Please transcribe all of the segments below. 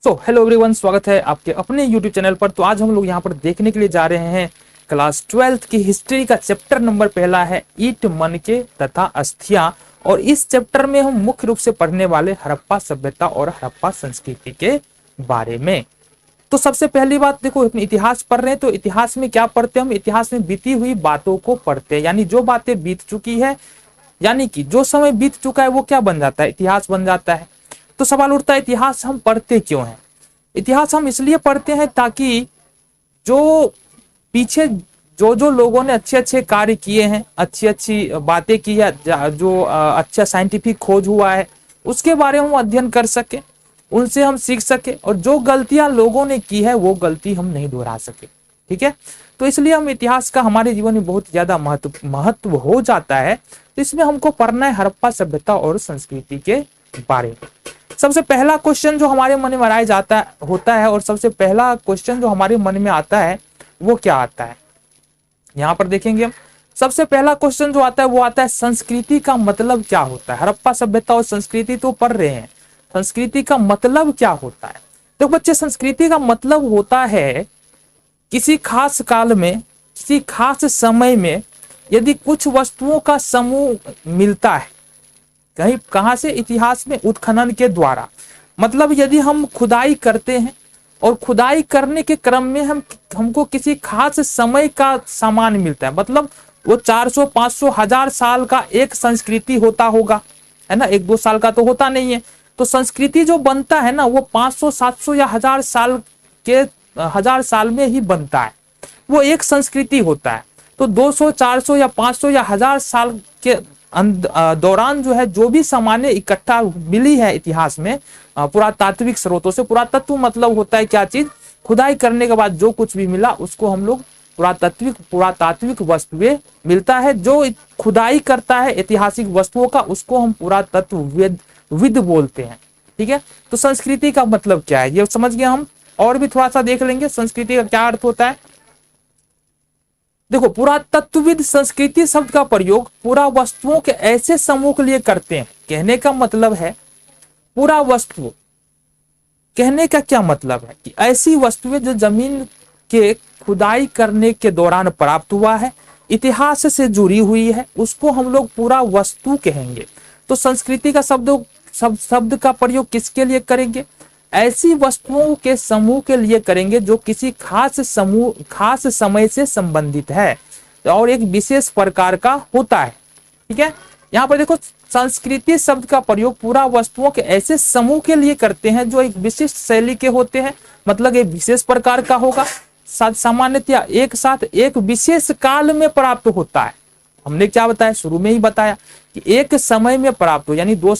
Hello everyone, स्वागत है आपके अपने YouTube चैनल पर। तो आज हम लोग यहाँ पर देखने के लिए जा रहे हैं क्लास 12th की हिस्ट्री का चैप्टर नंबर पहला है ईट मनके तथा अस्थियां। और इस चैप्टर में हम मुख्य रूप से पढ़ने वाले हड़प्पा सभ्यता और हड़प्पा संस्कृति के बारे में। तो सबसे पहली बात देखो, अपने इतिहास पढ़ रहे हैं तो इतिहास में क्या पढ़ते हैं हम? इतिहास में बीती हुई बातों को पढ़ते हैं, यानी जो बातें बीत चुकी है, यानी कि जो समय बीत चुका है वो क्या बन जाता है? इतिहास बन जाता है। तो सवाल उठता है, इतिहास हम पढ़ते क्यों हैं? इतिहास हम इसलिए पढ़ते हैं ताकि जो पीछे जो जो लोगों ने अच्छे अच्छे कार्य किए हैं, अच्छी अच्छी बातें की है, जो अच्छा साइंटिफिक खोज हुआ है, उसके बारे में हम अध्ययन कर सके, उनसे हम सीख सके, और जो गलतियां लोगों ने की है वो गलती हम नहीं दोहरा सके। ठीक है, तो इसलिए हम इतिहास का हमारे जीवन में बहुत ज्यादा महत्व हो जाता है। तो इसमें हमको पढ़ना है हड़प्पा सभ्यता और संस्कृति के बारे में। सबसे पहला क्वेश्चन जो हमारे मन में आया जाता है होता है, और सबसे पहला क्वेश्चन जो हमारे मन में आता है वो क्या आता है? यहाँ पर देखेंगे हम, सबसे पहला क्वेश्चन जो आता है वो आता है संस्कृति का मतलब क्या होता है? हड़प्पा सभ्यता और संस्कृति तो पढ़ रहे हैं, संस्कृति का मतलब क्या होता है? तो बच्चे, संस्कृति का मतलब होता है किसी खास काल में, किसी खास समय में यदि कुछ वस्तुओं का समूह मिलता है, कहीं कहां से? इतिहास में उत्खनन के द्वारा। मतलब यदि हम खुदाई करते हैं और खुदाई करने के क्रम में हमको किसी खास समय का सामान मिलता है, मतलब वो 400, 500, 1000 साल का एक संस्कृति होता होगा, है ना, 1-2 साल का तो होता नहीं है। तो संस्कृति जो बनता है ना, वो 500, 700 या 1000 साल के 1000 साल में ही बनता है, वो एक संस्कृति होता है। तो 200, 400 या 500 या 1000 साल के दौरान जो है, जो भी सामान्य इकट्ठा मिली है इतिहास में पुरातात्विक स्रोतों से, पुरातत्व मतलब होता है क्या चीज? खुदाई करने के बाद जो कुछ भी मिला उसको हम लोग पुरातात्विक वस्तुएं मिलता है। जो खुदाई करता है ऐतिहासिक वस्तुओं का, उसको हम पुरातत्वविद बोलते हैं। ठीक है, तो संस्कृति का मतलब क्या है ये समझ गए हम। और भी थोड़ा सा देख लेंगे संस्कृति का क्या अर्थ होता है। देखो, पुरातत्वविद संस्कृति शब्द का प्रयोग पूरा वस्तुओं के ऐसे समूह के लिए करते हैं। कहने का मतलब है पूरा वस्तु, कहने का क्या मतलब है कि ऐसी वस्तुएं जो जमीन के खुदाई करने के दौरान प्राप्त हुआ है, इतिहास से जुड़ी हुई है, उसको हम लोग पूरा वस्तु कहेंगे। तो संस्कृति का शब्द का प्रयोग किसके लिए करेंगे? ऐसी वस्तुओं के समूह के लिए करेंगे जो किसी खास समय से संबंधित है और एक विशेष प्रकार का होता है। ठीक है, यहाँ पर देखो, संस्कृति शब्द का प्रयोग पूरा वस्तुओं के ऐसे समूह के लिए करते हैं जो एक विशिष्ट शैली के होते हैं, मतलब एक विशेष प्रकार का होगा, सामान्यतया एक साथ एक विशेष काल में प्राप्त होता है। हमने क्या बताया? शुरू में ही बताया कि एक समय में प्राप्त हो, यानी 2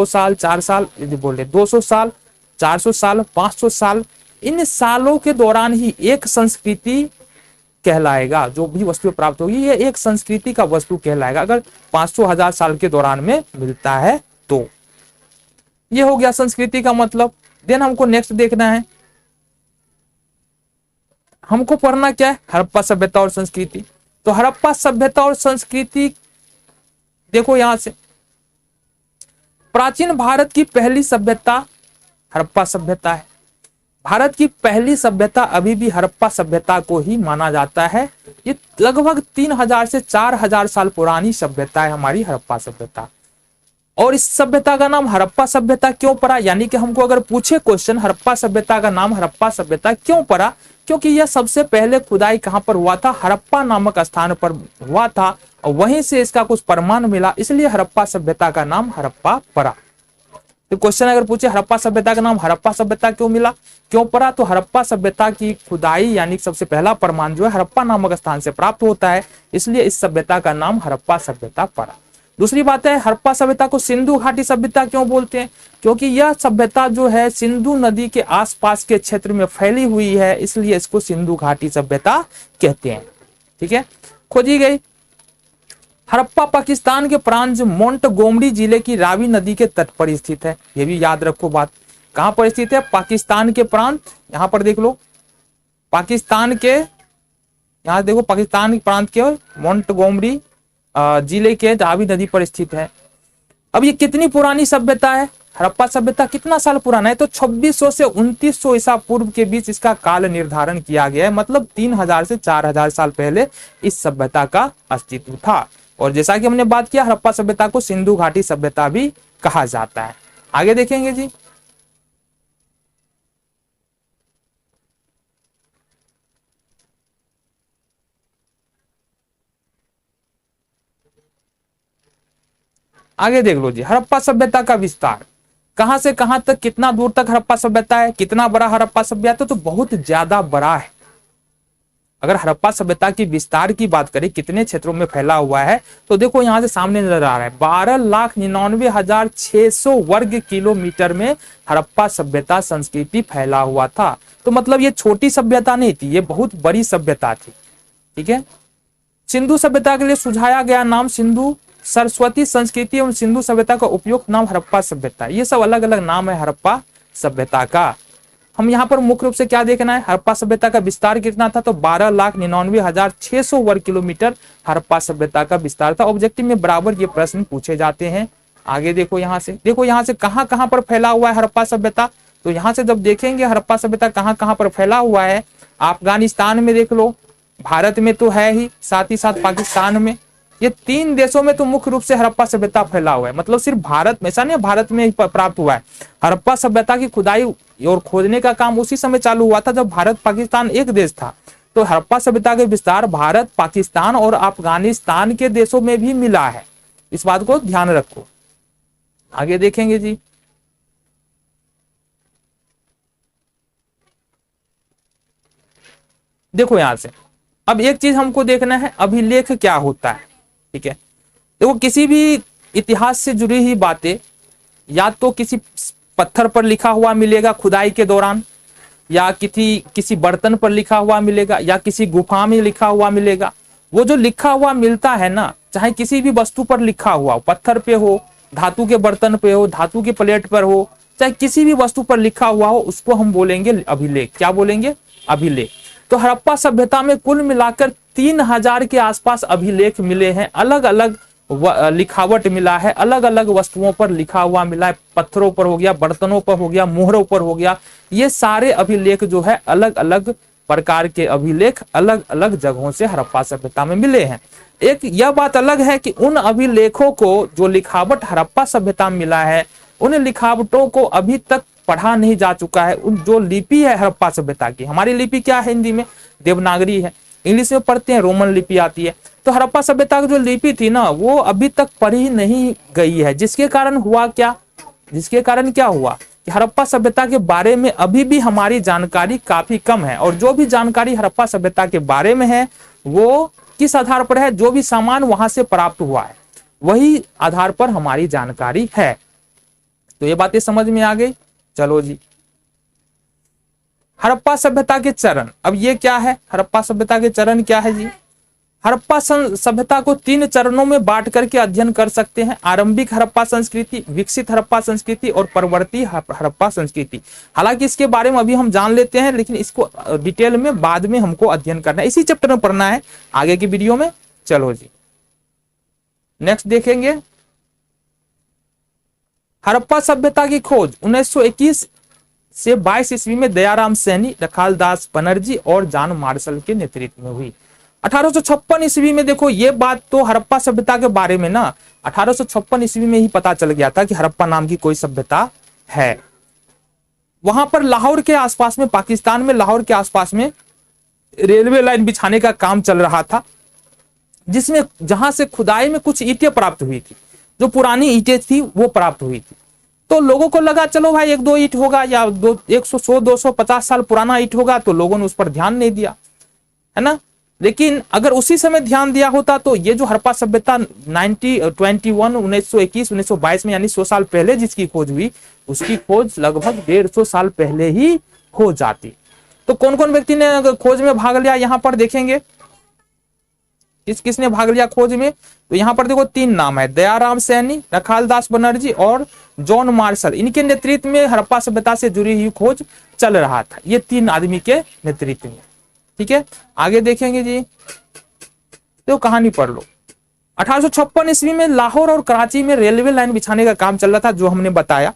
साल 4 साल, यदि बोले 200 साल, 400 साल, 500 साल, इन सालों के दौरान ही एक संस्कृति कहलाएगा। जो भी वस्तु प्राप्त होगी ये एक संस्कृति का वस्तु कहलाएगा, अगर 500, 1000 साल के दौरान में मिलता है तो। ये हो गया संस्कृति का मतलब। देन हमको नेक्स्ट देखना है, हमको पढ़ना क्या है? हड़प्पा सभ्यता और संस्कृति। तो हड़प्पा सभ्यता और संस्कृति देखो, यहां से प्राचीन भारत की पहली सभ्यता हड़प्पा सभ्यता है। भारत की पहली सभ्यता अभी भी हड़प्पा सभ्यता को ही माना जाता है। ये लगभग 3000 से 4000 साल पुरानी सभ्यता है हमारी हड़प्पा सभ्यता। और इस सभ्यता का नाम हड़प्पा सभ्यता क्यों पड़ा? यानी कि हमको अगर पूछे क्वेश्चन, हड़प्पा सभ्यता का नाम हड़प्पा सभ्यता क्यों पड़ा? क्योंकि यह सबसे पहले खुदाई कहां पर हुआ था? हड़प्पा नामक स्थान पर हुआ था, और वहीं से इसका कुछ प्रमाण मिला, इसलिए हड़प्पा सभ्यता का नाम हड़प्पा पड़ा। तो क्वेश्चन अगर पूछे हड़प्पा सभ्यता का नाम हड़प्पा सभ्यता क्यों मिला, क्यों पड़ा? तो हड़प्पा सभ्यता की खुदाई यानी सबसे पहला प्रमाण जो है हड़प्पा नामक स्थान से प्राप्त होता है, इसलिए इस सभ्यता का नाम हड़प्पा सभ्यता पड़ा। दूसरी बात है, हड़प्पा सभ्यता को सिंधु घाटी सभ्यता क्यों बोलते हैं? क्योंकि यह सभ्यता जो है सिंधु नदी के आसपास के क्षेत्र में फैली हुई है, इसलिए इसको सिंधु घाटी सभ्यता कहते हैं। ठीक है, खोजी गई। हड़प्पा पाकिस्तान के प्रांत मोंटगोमरी जिले की रावी नदी के तट पर स्थित है। यह भी याद रखो बात, कहां पर स्थित है? पाकिस्तान के प्रांत, यहां पर देख लो, पाकिस्तान के, यहां देखो, पाकिस्तान प्रांत के मोंटगोमरी जिले के रावी नदी पर स्थित है। अब ये कितनी पुरानी सभ्यता है? हड़प्पा सभ्यता कितना साल पुराना है, तो 2600 से 2900 ईसा पूर्व के बीच इसका काल निर्धारण किया गया है। मतलब 3000 से 4000 साल पहले इस सभ्यता का अस्तित्व था। और जैसा कि हमने बात किया, हड़प्पा सभ्यता को सिंधु घाटी सभ्यता भी कहा जाता है। आगे देखेंगे जी। आगे देख लो जी, हड़प्पा सभ्यता का विस्तार कहां से कहां तक, कितना दूर तक हड़प्पा सभ्यता है, कितना बड़ा हड़प्पा सभ्यता, तो बहुत ज्यादा बड़ा है। अगर हड़प्पा सभ्यता की विस्तार की बात करें, कितने क्षेत्रों में फैला हुआ है, तो देखो यहां से सामने नजर आ रहा है 12,99,600 वर्ग किलोमीटर में हड़प्पा सभ्यता संस्कृति फैला हुआ था। तो मतलब ये छोटी सभ्यता नहीं थी, ये बहुत बड़ी सभ्यता थी। ठीक है। सिंधु सभ्यता के लिए सुझाया गया नाम सिंधु सरस्वती संस्कृति एवं सिंधु सभ्यता का उपयुक्त नाम हड़प्पा सभ्यता। ये सब अलग अलग नाम है हड़प्पा सभ्यता का। हम यहाँ पर मुख्य रूप से क्या देखना है, हड़प्पा सभ्यता का विस्तार कितना था, तो 12,99,600 वर्ग किलोमीटर हड़प्पा सभ्यता का विस्तार था। ऑब्जेक्टिव में बराबर ये प्रश्न पूछे जाते हैं। आगे देखो यहाँ से, देखो यहाँ से कहाँ कहाँ पर फैला हुआ है हड़प्पा सभ्यता, तो यहाँ से जब देखेंगे हड़प्पा सभ्यता कहाँ कहाँ पर फैला हुआ है, अफगानिस्तान में देख लो, भारत में तो है ही, साथ ही साथ पाकिस्तान में, ये 3 देशों में तो मुख्य रूप से हड़प्पा सभ्यता फैला हुआ है। मतलब सिर्फ भारत में, ऐसा नहीं भारत में ही प्राप्त हुआ है। हड़प्पा सभ्यता की खुदाई और खोजने का काम उसी समय चालू हुआ था जब भारत पाकिस्तान एक देश था। तो हड़प्पा सभ्यता के विस्तार भारत, पाकिस्तान और अफगानिस्तान के देशों में भी मिला है। इस बात को ध्यान रखो। आगे देखेंगे जी। देखो यहां से अब एक चीज हमको देखना है, अभिलेख क्या होता है। ठीक है। देखो किसी भी इतिहास से जुड़ी हुई बातें या तो किसी पत्थर पर लिखा हुआ मिलेगा खुदाई के दौरान, या किसी बर्तन पर लिखा हुआ मिलेगा, या किसी गुफा में लिखा हुआ मिलेगा। वो जो लिखा हुआ मिलता है ना, चाहे किसी भी वस्तु पर लिखा हुआ, पत्थर पे हो, धातु के बर्तन पे हो, धातु के प्लेट पर हो, चाहे किसी भी वस्तु पर लिखा हुआ हो, उसको हम बोलेंगे अभिलेख। क्या बोलेंगे? अभिलेख। तो हड़प्पा सभ्यता में कुल मिलाकर 3000 के आसपास अभिलेख मिले हैं। अलग अलग लिखावट मिला है, अलग अलग वस्तुओं पर लिखा हुआ मिला है, पत्थरों पर हो गया, बर्तनों पर हो गया, मोहरों पर हो गया। ये सारे अभिलेख जो है अलग अलग प्रकार के अभिलेख अलग अलग जगहों से हड़प्पा सभ्यता में मिले हैं। एक यह बात अलग है कि उन अभिलेखों को, जो लिखावट हड़प्पा सभ्यता में मिला है, उन लिखावटों को अभी तक पढ़ा नहीं जा चुका है। उन जो लिपि है हड़प्पा सभ्यता की, हमारी लिपि क्या है, हिंदी में देवनागरी है, इंग्लिश में पढ़ते हैं रोमन लिपि आती है। तो हड़प्पा सभ्यता की जो लिपि थी ना, वो अभी तक पढ़ी नहीं गई है, जिसके कारण हुआ क्या, जिसके कारण क्या हुआ कि हड़प्पा सभ्यता के बारे में अभी भी हमारी जानकारी काफी कम है। और जो भी जानकारी हड़प्पा सभ्यता के बारे में है वो किस आधार पर है, जो भी सामान वहां से प्राप्त हुआ है वही आधार पर हमारी जानकारी है। तो ये बातें समझ में आ गई। चलो जी, हड़प्पा सभ्यता के चरण, अब ये क्या है, हड़प्पा सभ्यता के चरण क्या है जी। हड़प्पा सभ्यता को 3 चरणों में बांट करके अध्ययन कर सकते हैं। आरंभिक हड़प्पा संस्कृति, विकसित हड़प्पा संस्कृति और परवर्ती हड़प्पा संस्कृति। हालांकि इसके बारे में अभी हम जान लेते हैं, लेकिन इसको डिटेल में बाद में हमको अध्ययन करना है, इसी चैप्टर में पढ़ना है आगे की वीडियो में। चलो जी, नेक्स्ट देखेंगे हड़प्पा सभ्यता की खोज 1921 से 22 ईस्वी में दयाराम सैनी, रखालदास बनर्जी और जॉन मार्शल के नेतृत्व में हुई। 1856 ईस्वी में, देखो ये बात तो हड़प्पा सभ्यता के बारे में ना 1856 ईस्वी में ही पता चल गया था कि हड़प्पा नाम की कोई सभ्यता है। वहां पर लाहौर के आसपास में, पाकिस्तान में लाहौर के आसपास में रेलवे लाइन बिछाने का काम चल रहा था, जिसमें जहां से खुदाई में कुछ ईंटें प्राप्त हुई थी, जो पुरानी ईंटें थी वो प्राप्त हुई थी। तो लोगों को लगा चलो भाई 1-2 ईंट होगा, या 100-250 साल पुराना ईंट होगा, तो लोगों ने उस पर ध्यान नहीं दिया, है ना। लेकिन अगर उसी समय ध्यान दिया होता तो ये जो हड़प्पा सभ्यता 1922 में, यानी 100 साल पहले जिसकी खोज हुई, उसकी खोज लगभग 150 साल पहले ही हो जाती। तो कौन कौन व्यक्ति ने खोज में भाग लिया, यहां पर देखेंगे किसने भाग लिया खोज में। तो यहां पर देखो 3 नाम है, दयाराम सैनी, रखालदास बनर्जी और जॉन मार्शल। इनके नेतृत्व में हड़प्पा सभ्यता से जुड़ी हुई खोज चल रहा था, ये 3 आदमी के नेतृत्व में। ठीक है, आगे देखेंगे जी, तो कहानी पढ़ लो। 1856 ईस्वी में लाहौर और कराची में रेलवे लाइन बिछाने का काम चल रहा था, जो हमने बताया।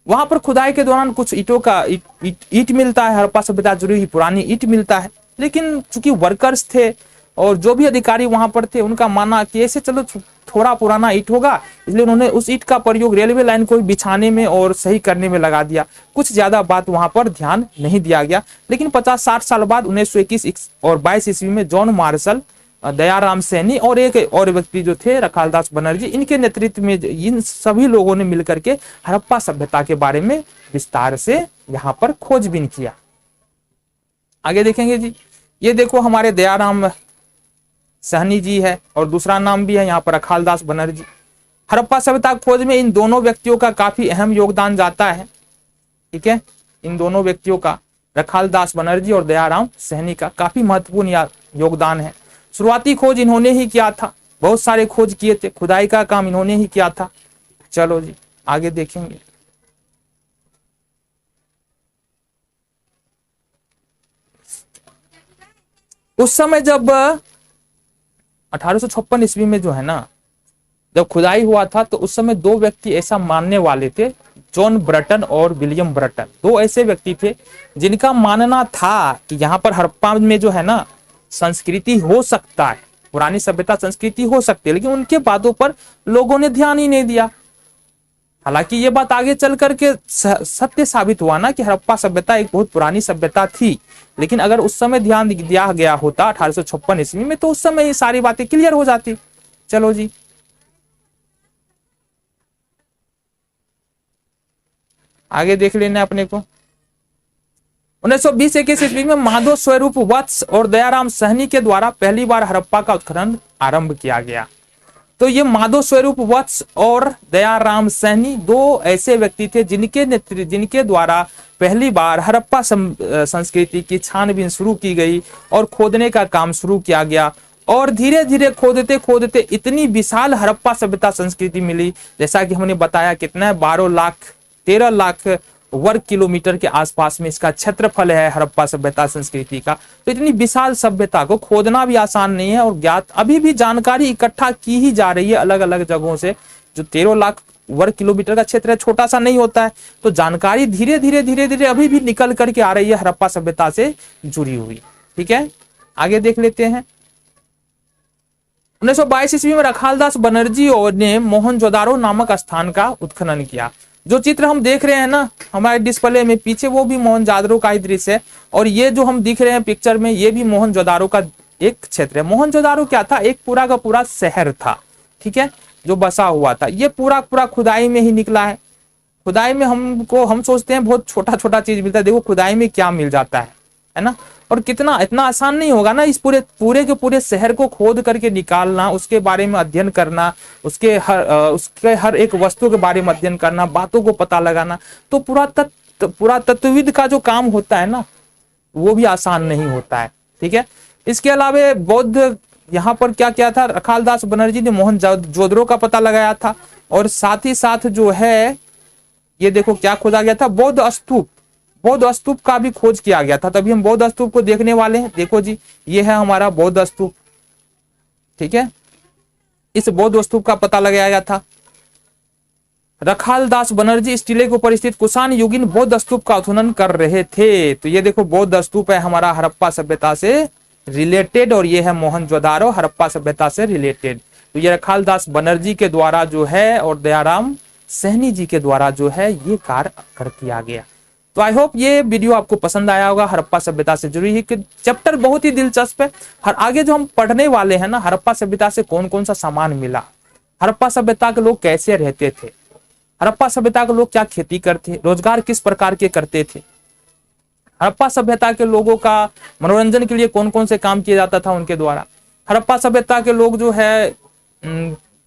वहां पर खुदाई के दौरान कुछ ईंटों का ईंट मिलता है, हड़प्पा सभ्यता जुड़ी हुई पुरानी ईंट मिलता है। लेकिन चूंकि वर्कर्स थे और जो भी अधिकारी वहां पर थे, उनका मानना कि ऐसे चलो थोड़ा पुराना ईंट होगा, इसलिए उन्होंने उस ईंट का प्रयोग रेलवे लाइन को बिछाने में और सही करने में लगा दिया। कुछ ज्यादा बात वहां पर ध्यान नहीं दिया गया। लेकिन 50-60 साल बाद 1921 और 22 ईस्वी में जॉन मार्शल, दयाराम सैनी और एक और व्यक्ति जो थे रखालदास बनर्जी, इनके नेतृत्व में इन सभी लोगों ने मिलकर के हड़प्पा सभ्यता के बारे में विस्तार से यहाँ पर खोजबीन किया। आगे देखेंगे जी, ये देखो हमारे दयाराम सहनी जी है और दूसरा नाम भी है यहाँ पर रखालदास बनर्जी। हड़प्पा सभ्यता खोज में इन दोनों व्यक्तियों का काफी अहम योगदान जाता है। ठीक है, इन दोनों व्यक्तियों का, रखालदास बनर्जी और दयाराम सहनी का काफी महत्वपूर्ण योगदान है। शुरुआती खोज इन्होंने ही किया था, बहुत सारे खोज किए थे, खुदाई का काम इन्होंने ही किया था। चलो जी आगे देखेंगे। उस समय जब 1856 ईस्वी में जो है ना, जब खुदाई हुआ था, तो उस समय दो व्यक्ति ऐसा मानने वाले थे, जॉन ब्रटन और विलियम ब्रटन। दो ऐसे व्यक्ति थे जिनका मानना था कि यहाँ पर हड़प्पा में जो है ना संस्कृति हो सकता है, पुरानी सभ्यता संस्कृति हो सकती है। लेकिन उनके बातों पर लोगों ने ध्यान ही नहीं दिया। हालांकि ये बात आगे चल करके सत्य साबित हुआ ना कि हड़प्पा सभ्यता एक बहुत पुरानी सभ्यता थी। लेकिन अगर उस समय ध्यान दिया गया होता 1856 ईस्वी में, तो उस समय ये सारी बातें क्लियर हो जाती। चलो जी आगे देख लेना अपने को। 1920-21 ईस्वी में माधव स्वरूप वत्स और दयाराम सहनी के द्वारा पहली बार हड़प्पा का उत्खनन आरंभ किया गया। तो ये माधव स्वरूप वत्स और दयाराम सहनी दो ऐसे व्यक्ति थे जिनके द्वारा पहली बार हड़प्पा संस्कृति की छानबीन शुरू की गई और खोदने का काम शुरू किया गया। और धीरे धीरे खोदते खोदते इतनी विशाल हड़प्पा सभ्यता संस्कृति मिली, जैसा कि हमने बताया कितना है, 13 लाख वर्ग किलोमीटर के आसपास में इसका क्षेत्रफल है हड़प्पा सभ्यता संस्कृति का। तो इतनी विशाल सभ्यता को खोदना भी आसान नहीं है और ज्ञात अभी भी जानकारी इकट्ठा की ही जा रही है अलग अलग जगहों से। जो 13 लाख वर्ग किलोमीटर का क्षेत्र है, छोटा सा नहीं होता है। तो जानकारी धीरे धीरे अभी भी निकल करके आ रही है हड़प्पा सभ्यता से जुड़ी हुई। ठीक है, आगे देख लेते हैं। 1922 ईस्वी में रखालदास बनर्जी ने मोहनजोदारो नामक स्थान का उत्खनन किया। जो चित्र हम देख रहे हैं ना हमारे डिस्प्ले में पीछे, वो भी मोहनजोदारो का ही दृश्य है। और ये जो हम दिख रहे हैं पिक्चर में, ये भी मोहनजोदारो का एक क्षेत्र है। मोहनजोदारो क्या था, एक पूरा का पूरा शहर था। ठीक है, जो बसा हुआ था। ये पूरा खुदाई में ही निकला है। खुदाई में हम सोचते हैं बहुत छोटा छोटा चीज मिलता है, देखो खुदाई में क्या मिल जाता है ना। और कितना, इतना आसान नहीं होगा ना इस पूरे के पूरे शहर को खोद करके निकालना, उसके बारे में अध्ययन करना, उसके हर एक वस्तु के बारे में अध्ययन करना, बातों को पता लगाना। तो पुरातत्वविद का जो काम होता है ना, वो भी आसान नहीं होता है। ठीक है, इसके अलावा बौद्ध, यहाँ पर क्या क्या था, रखालदास बनर्जी ने मोहनजोदड़ो का पता लगाया था। और साथ ही साथ जो है ये देखो क्या खोजा गया था, बौद्ध स्तूप का भी खोज किया गया था। तभी हम बौद्ध स्तूप को देखने वाले हैं। देखो जी, ये है हमारा बौद्ध स्तूप। ठीक है, इस बौद्ध स्तूप का पता लगाया गया था। रखालदास बनर्जी इस टीले के ऊपर स्थित कुषाण युगीन बौद्ध स्तूप का उत्खनन कर रहे थे। तो ये देखो बौद्ध स्तूप है हमारा हड़प्पा सभ्यता से रिलेटेड, और ये है मोहनजोदारो हड़प्पा सभ्यता से रिलेटेड। तो ये रखालदास बनर्जी के द्वारा जो है और दयाराम सहनी जी के द्वारा जो है ये कार्य कर किया गया। तो आई होप ये वीडियो आपको पसंद आया होगा। हड़प्पा सभ्यता से जुड़ी हुई चैप्टर बहुत ही दिलचस्प है। हर आगे जो हम पढ़ने वाले हैं ना, हड़प्पा सभ्यता से कौन कौन सा सामान मिला, हड़प्पा सभ्यता के लोग कैसे रहते थे, हड़प्पा सभ्यता के लोग क्या खेती करते, रोजगार किस प्रकार के करते थे, हड़प्पा सभ्यता के लोगों का मनोरंजन के लिए कौन कौन से काम किया जाता था उनके द्वारा, हड़प्पा सभ्यता के लोग जो है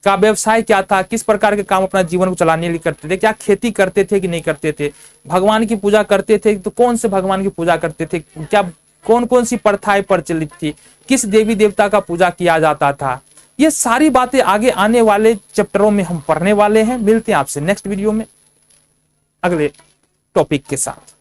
का व्यवसाय क्या था, किस प्रकार के काम अपना जीवन को चलाने के लिए करते थे, क्या खेती करते थे कि नहीं करते थे, भगवान की पूजा करते थे तो कौन से भगवान की पूजा करते थे, क्या कौन कौन सी प्रथाएं प्रचलित थी, किस देवी देवता का पूजा किया जाता था। ये सारी बातें आगे आने वाले चैप्टरों में हम पढ़ने वाले हैं। मिलते हैं आपसे नेक्स्ट वीडियो में अगले टॉपिक के साथ।